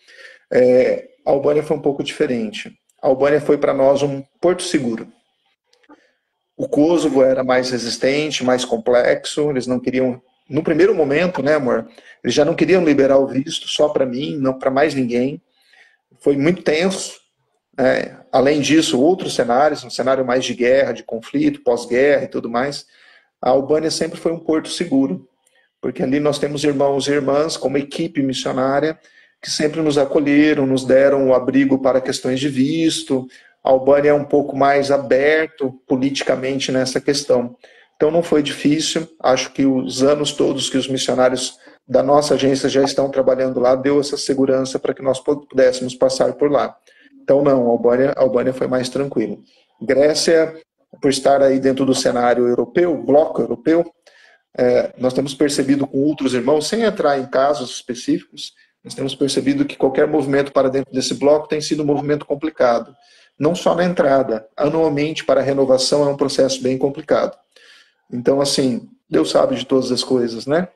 A Albânia foi um pouco diferente. A Albânia foi para nós um porto seguro. O Kosovo era mais resistente, mais complexo. Eles não queriam, no primeiro momento, né, amor? Eles já não queriam liberar o visto só para mim, não para mais ninguém. Foi muito tenso. Além disso, outros cenários, um cenário mais de guerra, de conflito, pós-guerra e tudo mais. A Albânia sempre foi um porto seguro, porque ali nós temos irmãos e irmãs como equipe missionária que sempre nos acolheram, nos deram o abrigo para questões de visto. A Albânia é um pouco mais aberto politicamente nessa questão. Então não foi difícil, acho que os anos todos que os missionários da nossa agência já estão trabalhando lá deu essa segurança para que nós pudéssemos passar por lá. Então não, a Albânia foi mais tranquilo. Grécia, por estar aí dentro do cenário europeu, bloco europeu, nós temos percebido com outros irmãos, sem entrar em casos específicos, nós temos percebido que qualquer movimento para dentro desse bloco tem sido um movimento complicado. Não só na entrada, anualmente para a renovação é um processo bem complicado. Então, assim, Deus sabe de todas as coisas, né?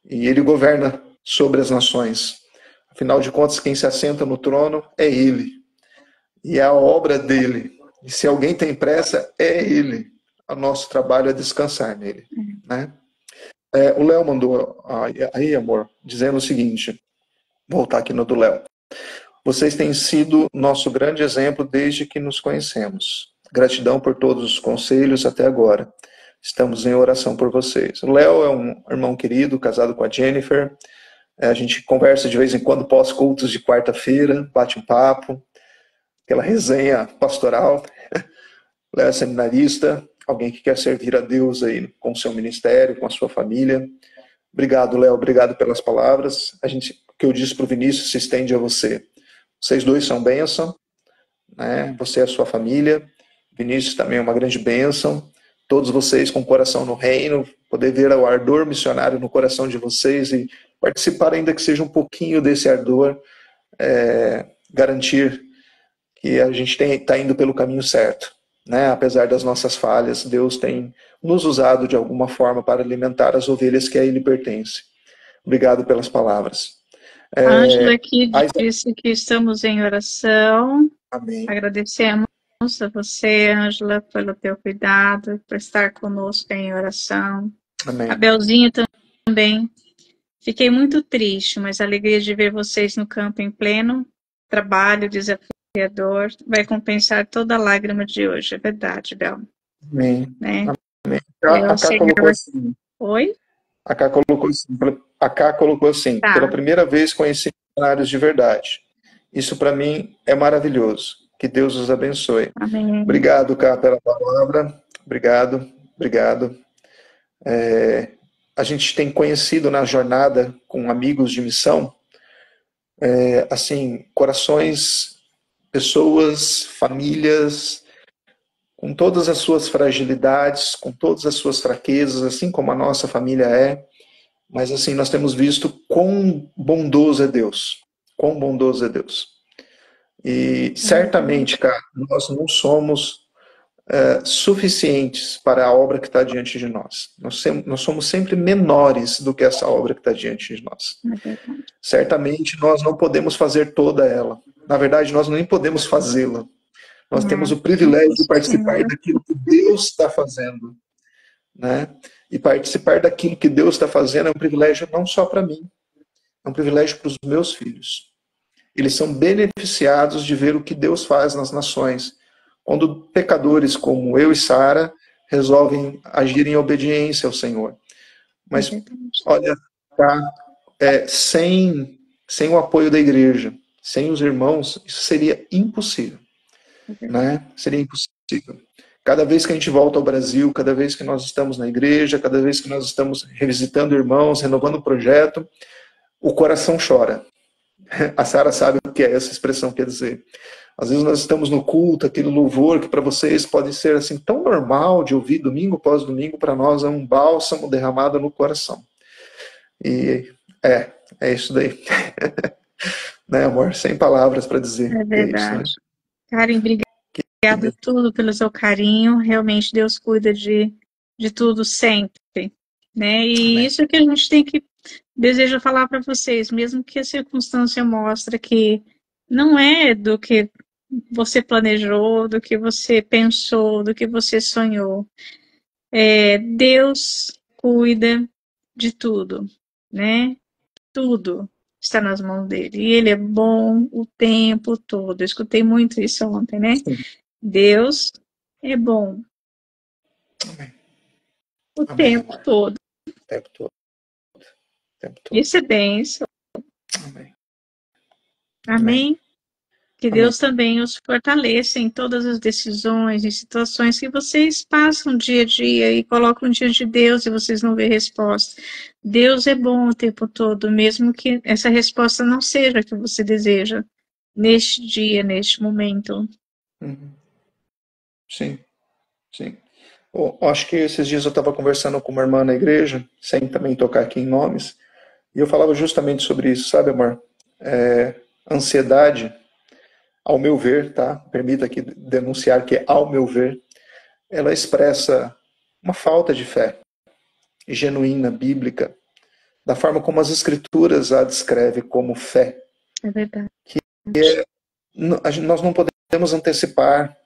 E Ele governa sobre as nações. Afinal de contas, quem se assenta no trono é Ele. E é a obra dele. E se alguém tem pressa, é Ele. O nosso trabalho é descansar nele, né? O Léo mandou aí, amor, dizendo o seguinte, voltar aqui no do Léo. Vocês têm sido nosso grande exemplo desde que nos conhecemos. Gratidão por todos os conselhos até agora. Estamos em oração por vocês. O Léo é um irmão querido, casado com a Jennifer. A gente conversa de vez em quando pós-cultos de quarta-feira, bate um papo, aquela resenha pastoral. O Léo é seminarista, alguém que quer servir a Deus aí com o seu ministério, com a sua família. Obrigado, Léo, obrigado pelas palavras. O que eu disse para o Vinícius se estende a você. Vocês dois são bênção, né? Você e a sua família. Vinícius também é uma grande bênção. Todos vocês com o coração no reino, poder ver o ardor missionário no coração de vocês e participar, ainda que seja um pouquinho desse ardor, garantir que a gente está indo pelo caminho certo, né? Apesar das nossas falhas, Deus tem nos usado de alguma forma para alimentar as ovelhas que a Ele pertencem. Obrigado pelas palavras. A Ângela aqui disse que estamos em oração. Amém. Agradecemos a você, Ângela, pelo teu cuidado, por estar conosco em oração. Amém. A Belzinha também. Fiquei muito triste, mas a alegria de ver vocês no campo em pleno trabalho desafiador vai compensar toda a lágrima de hoje. É verdade, Bel. Amém. Né? Amém. A Cá colocou assim. Oi? A Cá colocou assim. Tá. Pela primeira vez conheci missionários de verdade. Isso para mim é maravilhoso. Que Deus os abençoe. Amém. Obrigado, Cá, pela palavra. Obrigado. A gente tem conhecido na jornada com amigos de missão, assim, corações, pessoas, famílias, com todas as suas fragilidades, com todas as suas fraquezas, assim como a nossa família é, mas assim, nós temos visto quão bondoso é Deus, quão bondoso é Deus. E certamente, cara, nós não somos suficientes para a obra que está diante de nós. Nós somos sempre menores do que essa obra que está diante de nós. Certamente nós não podemos fazer toda ela. Na verdade, nós nem podemos fazê-la. Nós temos o privilégio de participar daquilo que Deus está fazendo, né? E participar daquilo que Deus está fazendo é um privilégio não só para mim, é um privilégio para os meus filhos. Eles são beneficiados de ver o que Deus faz nas nações. Quando pecadores como eu e Sara resolvem agir em obediência ao Senhor. Mas, olha, sem o apoio da igreja, sem os irmãos, isso seria impossível. Né? Seria impossível. Cada vez que a gente volta ao Brasil, cada vez que nós estamos na igreja, cada vez que nós estamos revisitando irmãos, renovando o projeto, o coração chora. A Sara sabe o que é essa expressão, quer dizer. Às vezes nós estamos no culto, aquele louvor que para vocês pode ser assim tão normal de ouvir domingo após domingo, para nós é um bálsamo derramado no coração. E é isso daí. Né, amor? Sem palavras para dizer. É verdade. É isso, né? Karen, obrigada tudo pelo seu carinho. Realmente Deus cuida de tudo sempre, né? E Amém. isso é que a gente tem que deseja falar para vocês, mesmo que a circunstância mostre que não é do que você planejou, do que você pensou, do que você sonhou. Deus cuida de tudo, né? Tudo está nas mãos dele. E ele é bom o tempo todo. Eu escutei muito isso ontem, né? Sim. Deus é bom. Amém. O tempo todo. O tempo todo. Isso é bênção. Amém. Amém. Que Deus também os fortaleça em todas as decisões, em situações que vocês passam dia a dia e colocam diante de Deus e vocês não vê resposta. Deus é bom o tempo todo, mesmo que essa resposta não seja a que você deseja neste dia, neste momento. Sim. Acho que esses dias eu estava conversando com uma irmã na igreja, sem também tocar aqui em nomes, e eu falava justamente sobre isso, sabe, amor? Ansiedade, ao meu ver, tá? Permita aqui denunciar que, ao meu ver, ela expressa uma falta de fé genuína, bíblica, da forma como as escrituras a descrevem como fé. É verdade. Nós não podemos antecipar,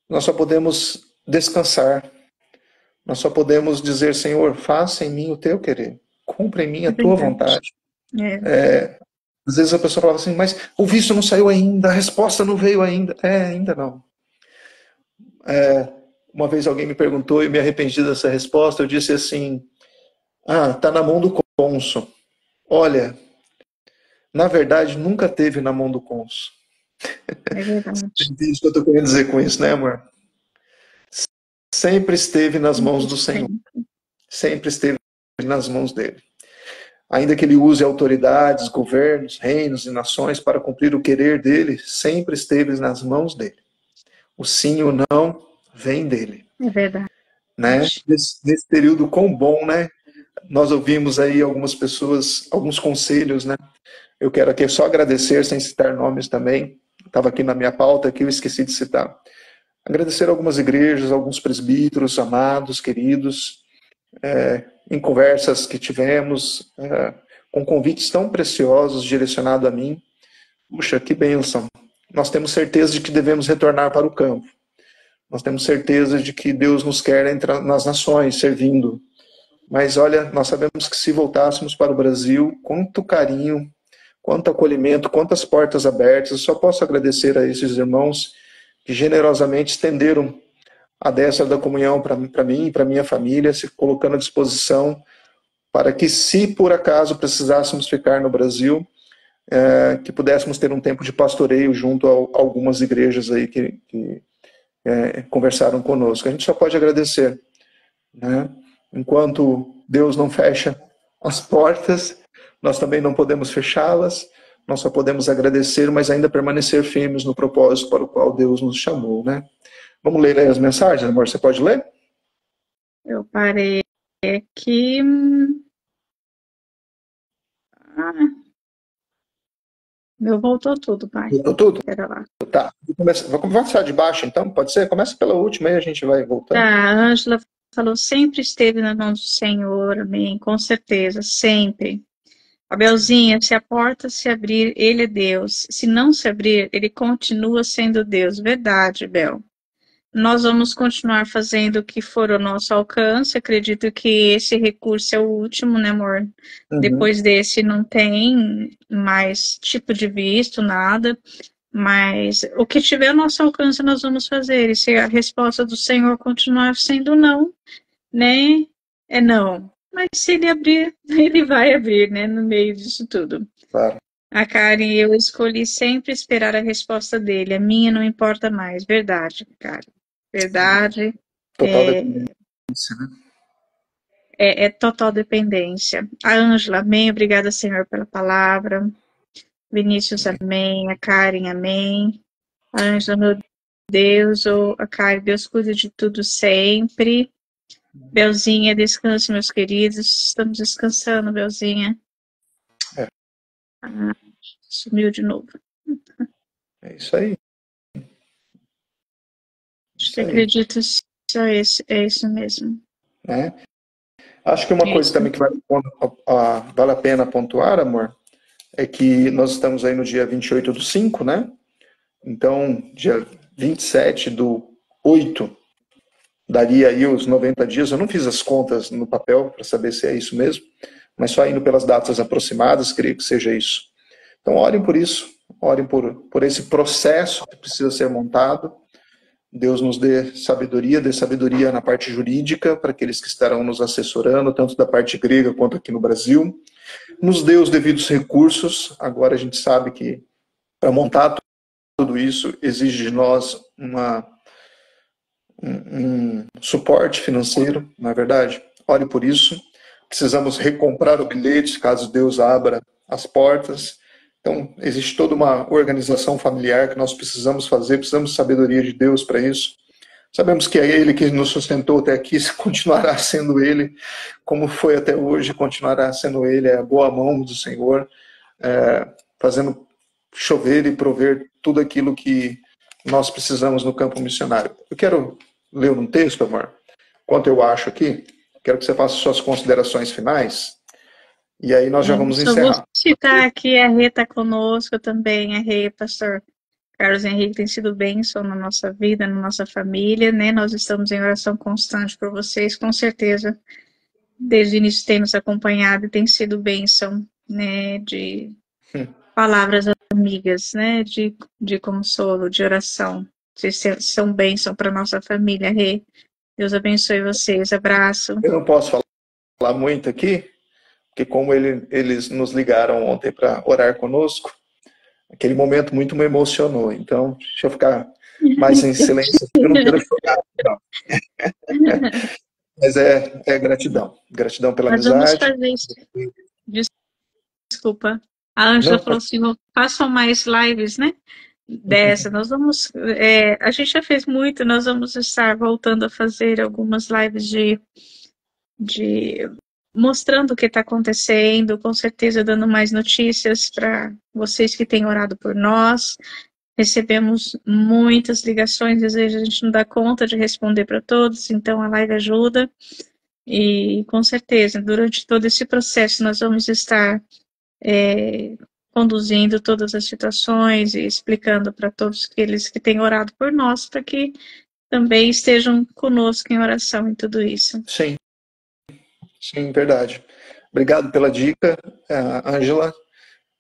nós só podemos descansar, nós só podemos dizer, Senhor, faça em mim o teu querer, cumpra em mim a tua vontade. Às vezes a pessoa fala assim, mas o visto não saiu ainda, a resposta não veio ainda. Ainda não. Uma vez alguém me perguntou e me arrependi dessa resposta, eu disse assim, tá na mão do cônsul. Olha, na verdade, nunca teve na mão do cônsul. É verdade. Você entende o que eu estou querendo dizer com isso, né, amor? Sempre esteve nas mãos do Senhor. Sempre esteve nas mãos dele. ainda que ele use autoridades, governos, reinos e nações para cumprir o querer dele, sempre esteve nas mãos dele. O sim e o não vem dele. É verdade. Né? Nesse período quão bom, né? Nós ouvimos aí algumas pessoas, alguns conselhos, né? Eu quero aqui só agradecer, sem citar nomes também. Estava aqui na minha pauta que eu esqueci de citar. Agradecer algumas igrejas, alguns presbíteros amados, queridos, em conversas que tivemos, com convites tão preciosos direcionados a mim. Puxa, que bênção. Nós temos certeza de que devemos retornar para o campo. Nós temos certeza de que Deus nos quer nas nações, servindo. Mas olha, nós sabemos que se voltássemos para o Brasil, quanto carinho, quanto acolhimento, quantas portas abertas. Eu só posso agradecer a esses irmãos que generosamente estenderam a destra da comunhão para mim e para minha família, se colocando à disposição para que, se por acaso precisássemos ficar no Brasil, que pudéssemos ter um tempo de pastoreio junto a algumas igrejas aí que conversaram conosco. A gente só pode agradecer, né? Enquanto Deus não fecha as portas, nós também não podemos fechá-las, nós só podemos agradecer, mas ainda permanecer firmes no propósito para o qual Deus nos chamou, né? Vamos ler aí as mensagens, amor? Você pode ler? Eu parei aqui. Meu voltou tudo, pai. Voltou tudo? Pera lá. Tá. Vou começar de baixo, então? Pode ser? Começa pela última, aí a gente vai voltando. Tá, a Ângela falou, sempre esteve nas mãos do Senhor, amém, com certeza, sempre. Abelzinha, se a porta se abrir, ele é Deus. Se não se abrir, ele continua sendo Deus. Verdade, Bel. Nós vamos continuar fazendo o que for ao nosso alcance. Acredito que esse recurso é o último, né, amor? Uhum. Depois desse não tem mais tipo de visto, nada. Mas o que tiver ao nosso alcance nós vamos fazer. E se a resposta do Senhor continuar sendo não, né? É não. Mas se ele abrir, ele vai abrir, né? No meio disso tudo. Claro. A Karen, eu escolhi sempre esperar a resposta dele. A minha não importa mais. Verdade, Karen. Verdade. Total dependência, né? É total dependência. A Ângela, amém. Obrigada, Senhor, pela palavra. Vinícius, amém. A Karen, amém. A Ângela, meu Deus. A Karen, Deus cuida de tudo sempre. Belzinha, descanse, meus queridos. Estamos descansando, Belzinha. Sumiu de novo. É isso aí. Acho que acredito só isso, é isso mesmo. Acho que uma coisa também que vale a pena pontuar, amor, é que nós estamos aí no dia 28/5, né? Então, dia 27/8 daria aí os 90 dias. Eu não fiz as contas no papel para saber se é isso mesmo, mas só indo pelas datas aproximadas, creio que seja isso. Então, orem por isso, orem por esse processo que precisa ser montado. Deus nos dê sabedoria na parte jurídica, para aqueles que estarão nos assessorando, tanto da parte grega quanto aqui no Brasil. Nos dê os devidos recursos. Agora a gente sabe que para montar tudo isso exige de nós um suporte financeiro, não é verdade? Ore por isso. Precisamos recomprar o bilhete, caso Deus abra as portas. Então, existe toda uma organização familiar que nós precisamos fazer, precisamos de sabedoria de Deus para isso. Sabemos que é Ele que nos sustentou até aqui, continuará sendo Ele, como foi até hoje, continuará sendo Ele, é a boa mão do Senhor, fazendo chover e prover tudo aquilo que nós precisamos no campo missionário. Eu quero ler um texto, amor, quanto eu acho aqui, quero que você faça suas considerações finais, e aí nós já vamos encerrar. Vou citar aqui, a Rê está conosco também, a Rê, pastor Carlos Henrique, tem sido bênção na nossa vida, na nossa família, né? Nós estamos em oração constante por vocês, com certeza, desde o início tem nos acompanhado e tem sido bênção, né? De palavras amigas, né? De consolo, de oração. Vocês são bênção para nossa família, Rê. Deus abençoe vocês, abraço. Eu não posso falar muito aqui, porque como eles nos ligaram ontem para orar conosco, aquele momento muito me emocionou. Então, deixa eu ficar mais em silêncio, eu não quero chorar. Não. Mas é gratidão. Gratidão pela amizade. Vamos fazer isso. desculpa. A Ângela Não, falou assim, façam mais lives, né? Dessa, nós vamos, a gente já fez muito, nós vamos estar voltando a fazer algumas lives de mostrando o que está acontecendo, com certeza dando mais notícias para vocês que têm orado por nós. Recebemos muitas ligações, às vezes a gente não dá conta de responder para todos, então a live ajuda. E com certeza, durante todo esse processo, nós vamos estar conduzindo todas as situações e explicando para todos aqueles que têm orado por nós, para que também estejam conosco em oração em tudo isso. sim, sim, verdade. Obrigado pela dica, Ângela.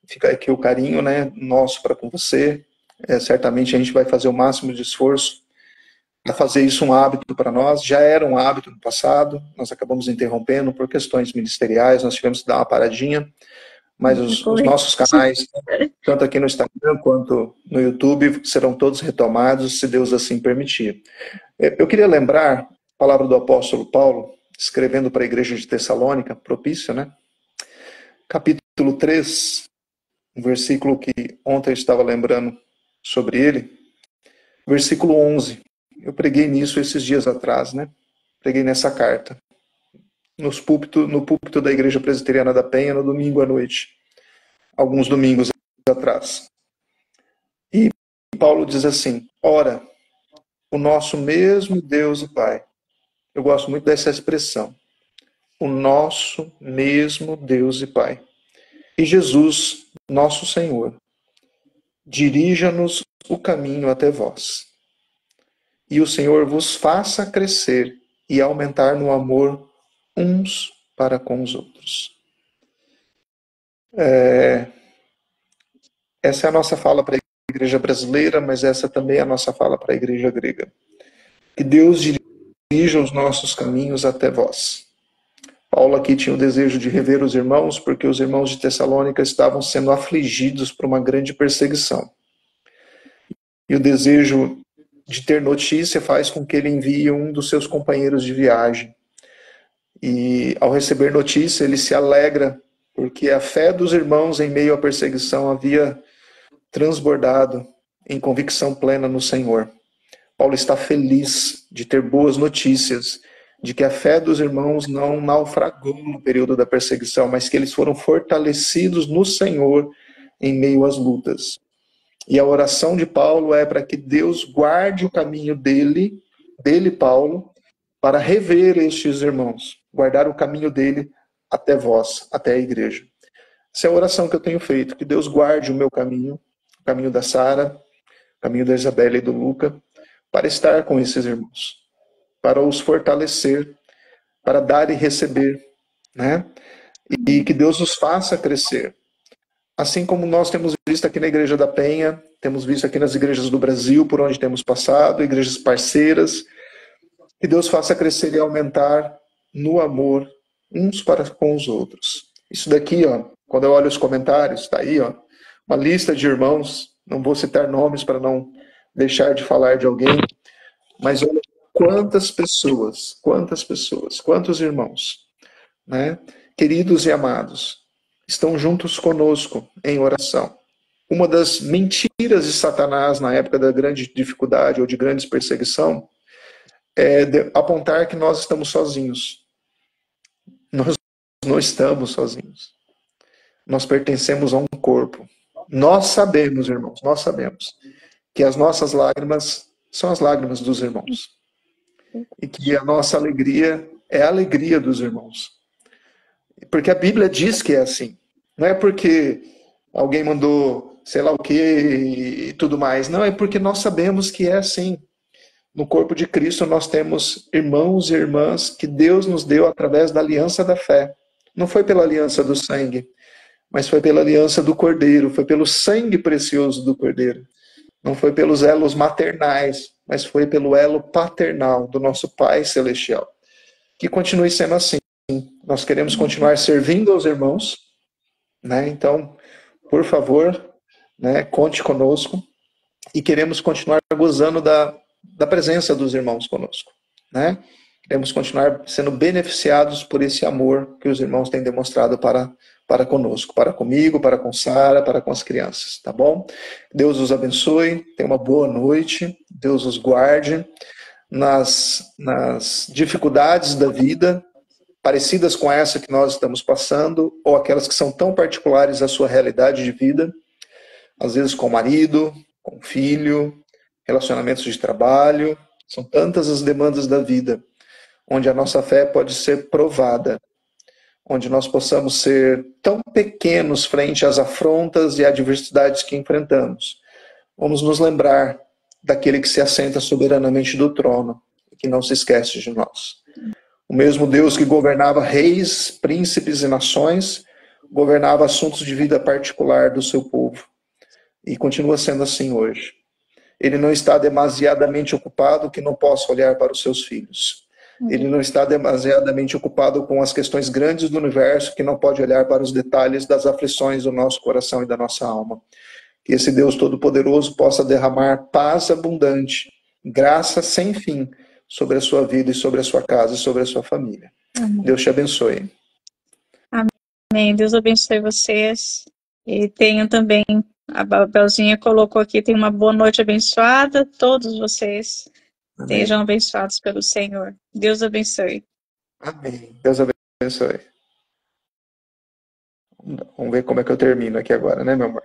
Fica aqui o carinho, né, nosso para com você. Certamente a gente vai fazer o máximo de esforço para fazer isso um hábito para nós. Já era um hábito no passado, nós acabamos interrompendo por questões ministeriais, nós tivemos que dar uma paradinha, mas os nossos canais, tanto aqui no Instagram quanto no YouTube, serão todos retomados, se Deus assim permitir. Eu queria lembrar a palavra do apóstolo Paulo, escrevendo para a igreja de Tessalônica, propício, né? Capítulo 3, um versículo que ontem eu estava lembrando sobre ele, versículo 11. Eu preguei nisso esses dias atrás, né? Preguei nessa carta. No púlpito da Igreja Presbiteriana da Penha, no domingo à noite. Alguns domingos atrás. E Paulo diz assim, ora, o nosso mesmo Deus e Pai. Eu gosto muito dessa expressão. O nosso mesmo Deus e Pai. E Jesus, nosso Senhor, dirija-nos o caminho até vós. E o Senhor vos faça crescer e aumentar no amor uns para com os outros. Essa é a nossa fala para a igreja brasileira, mas essa também é a nossa fala para a igreja grega. Que Deus dirija os nossos caminhos até vós. Paulo aqui tinha o desejo de rever os irmãos, porque os irmãos de Tessalônica estavam sendo afligidos por uma grande perseguição. E o desejo de ter notícia faz com que ele envie um dos seus companheiros de viagem. E ao receber notícia, ele se alegra, porque a fé dos irmãos em meio à perseguição havia transbordado em convicção plena no Senhor. Paulo está feliz de ter boas notícias, de que a fé dos irmãos não naufragou no período da perseguição, mas que eles foram fortalecidos no Senhor em meio às lutas. E a oração de Paulo é para que Deus guarde o caminho dele, Paulo, para rever estes irmãos, guardar o caminho dele até vós, até a igreja. Essa é a oração que eu tenho feito, que Deus guarde o meu caminho, o caminho da Sara, o caminho da Isabela e do Luca, para estar com esses irmãos, para os fortalecer, para dar e receber, né? E que Deus os faça crescer. Assim como nós temos visto aqui na Igreja da Penha, temos visto aqui nas igrejas do Brasil, por onde temos passado, igrejas parceiras, que Deus faça crescer e aumentar no amor uns para com os outros. Isso daqui, ó, quando eu olho os comentários, está aí, ó, uma lista de irmãos, não vou citar nomes para não deixar de falar de alguém, mas olha quantas pessoas, quantos irmãos, né, queridos e amados, estão juntos conosco em oração. Uma das mentiras de Satanás na época da grande dificuldade ou de grande perseguição é apontar que nós estamos sozinhos. Nós não estamos sozinhos. Nós pertencemos a um corpo. Nós sabemos, irmãos, nós sabemos que as nossas lágrimas são as lágrimas dos irmãos. E que a nossa alegria é a alegria dos irmãos. Porque a Bíblia diz que é assim. Não é porque alguém mandou sei lá o que e tudo mais. Não, é porque nós sabemos que é assim. No corpo de Cristo nós temos irmãos e irmãs que Deus nos deu através da aliança da fé. Não foi pela aliança do sangue, mas foi pela aliança do Cordeiro, foi pelo sangue precioso do Cordeiro. Não foi pelos elos maternais, mas foi pelo elo paternal do nosso Pai Celestial. Que continue sendo assim. Nós queremos continuar servindo aos irmãos, né? Então, por favor, né, conte conosco. E queremos continuar gozando da presença dos irmãos conosco, né? Queremos continuar sendo beneficiados por esse amor que os irmãos têm demonstrado para para conosco, para comigo, para com Sara, para com as crianças, tá bom? Deus os abençoe, tenha uma boa noite, Deus os guarde nas dificuldades da vida, parecidas com essa que nós estamos passando, ou aquelas que são tão particulares à sua realidade de vida, às vezes com o marido, com o filho, relacionamentos de trabalho, são tantas as demandas da vida, onde a nossa fé pode ser provada, onde nós possamos ser tão pequenos frente às afrontas e adversidades que enfrentamos. Vamos nos lembrar daquele que se assenta soberanamente do trono e que não se esquece de nós. O mesmo Deus que governava reis, príncipes e nações, governava assuntos de vida particular do seu povo. E continua sendo assim hoje. Ele não está demasiadamente ocupado que não possa olhar para os seus filhos. Ele não está demasiadamente ocupado com as questões grandes do universo que não pode olhar para os detalhes das aflições do nosso coração e da nossa alma. Que esse Deus Todo-Poderoso possa derramar paz abundante, graça sem fim sobre a sua vida e sobre a sua casa e sobre a sua família. Amém. Deus te abençoe. Amém. Deus abençoe vocês. E tenham também, a Belzinha colocou aqui, tem uma boa noite abençoada. Todos vocês Amém. Sejam abençoados pelo Senhor. Deus abençoe. Amém. Deus abençoe. Vamos ver como é que eu termino aqui agora, né, meu amor?